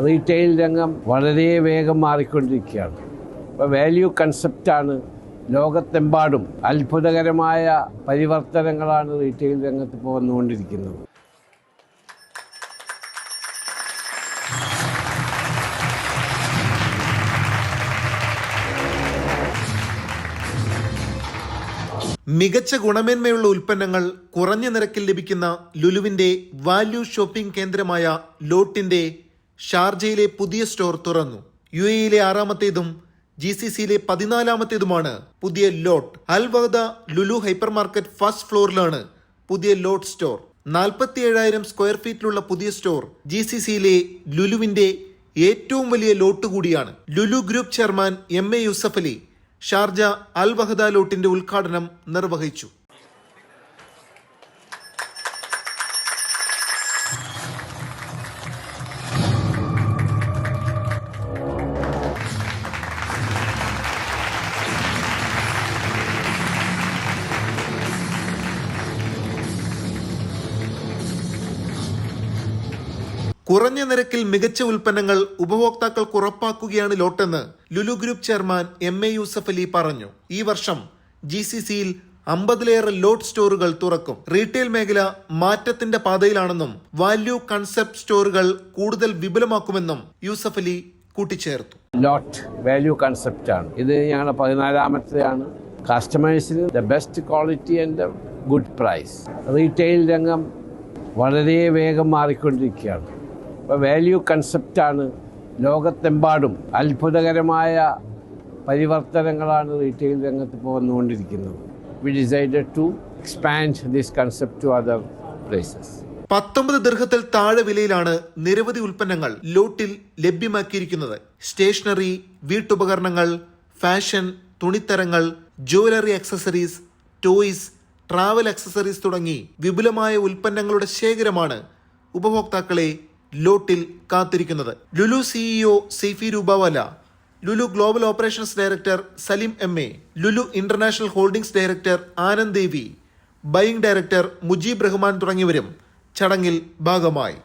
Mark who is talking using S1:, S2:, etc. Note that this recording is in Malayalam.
S1: റീറ്റെയിൽ രംഗം വളരെ വേഗം മാറിക്കൊണ്ടിരിക്കുകയാണ്. ഇപ്പോൾ വാല്യൂ കൺസെപ്റ്റാണ് ലോകത്തെമ്പാടും. അത്ഭുതകരമായ പരിവർത്തനങ്ങളാണ് റീറ്റെയിൽ രംഗത്ത് ഇപ്പോൾ വന്നുകൊണ്ടിരിക്കുന്നത്.
S2: മികച്ച ഗുണമേന്മയുള്ള ഉൽപ്പന്നങ്ങൾ കുറഞ്ഞ നിരക്കിൽ ലഭിക്കുന്ന ലുലുവിന്റെ വാല്യൂ ഷോപ്പിംഗ് കേന്ദ്രമായ ലോട്ടിന്റെ ഷാർജയിലെ പുതിയ സ്റ്റോർ തുറന്നു. UAE-യിലെ 6ാമത്തേതും GCC-യിലെ 14ാമത്തേതുമാണ് പുതിയ ലോട്ട്. അൽ വഹദ ലുലു ഹൈപ്പർ മാർക്കറ്റ് ഫസ്റ്റ് ഫ്ലോറിലാണ് പുതിയ ലോട്ട് സ്റ്റോർ. 47,000 സ്ക്വയർ ഫീറ്റിലുള്ള പുതിയ സ്റ്റോർ GCC-യിലെ ലുലുവിന്റെ ഏറ്റവും വലിയ ലോട്ട് കൂടിയാണ്. Lulu group chairman MA Yusuff Ali Sharjah Al Wahda ലോട്ടിന്റെ ഉദ്ഘാടനം നിർവഹിച്ചു. കുറഞ്ഞ നിരക്കിൽ മികച്ച ഉൽപ്പന്നങ്ങൾ ഉപഭോക്താക്കൾക്ക് ഉറപ്പാക്കുകയാണ് ലോട്ടെന്ന് Lulu group chairman MA Yusuff Ali പറഞ്ഞു. ഈ വർഷം GCC-യിൽ 50-ലേറെ ലോട്ട് സ്റ്റോറുകൾ തുറക്കും. റീറ്റെയിൽ മേഖല മാറ്റത്തിന്റെ പാതയിലാണെന്നും വാല്യൂ കൺസെപ്റ്റ് സ്റ്റോറുകൾ കൂടുതൽ വിപുലമാക്കുമെന്നും യൂസഫ് അലി കൂട്ടിച്ചേർത്തു.
S1: ലോട്ട് വാല്യൂ കൺസെപ്റ്റാണ്. ഇത് ഞങ്ങളുടെ 14ാമത്തെയാണ്. കസ്റ്റമേഴ്സിന് the best quality and good price. Retail രംഗം വളരെ വേഗം മാറിക്കൊണ്ടിരിക്കുകയാണ്. ഇപ്പോൾ വാല്യൂ കൺസെപ്റ്റാണ് ലോകത്തെമ്പാടും. അത്ഭുതകരമായ പരിവർത്തനങ്ങളാണ് റീറ്റെയിൽ രംഗത്ത് ഇപ്പോൾ വന്നുകൊണ്ടിരിക്കുന്നത്. We decided to expand this concept to other places.
S2: 19 ദിർഹത്തിൽ താഴെ വിലയിലാണ് നിരവധി ഉൽപ്പന്നങ്ങൾ ലോട്ടിൽ ലഭ്യമാക്കിയിരിക്കുന്നത്. സ്റ്റേഷനറി, വീട്ടുപകരണങ്ങൾ, ഫാഷൻ, തുണിത്തരങ്ങൾ, jewellery accessories, toys, travel accessories തുടങ്ങി വിപുലമായ ഉൽപ്പന്നങ്ങളുടെ ശേഖരമാണ് ഉപഭോക്താക്കളെ ലോട്ടിൽ കാത്തിരിക്കുന്നത്. Lulu CEO Saifee Rupawala, Lulu global operations director Salim MA, Lulu international holdings director Anand Devi, buying director Mujeeb Rahman തുടങ്ങിയവരും ചടങ്ങിൽ ഭാഗമായി.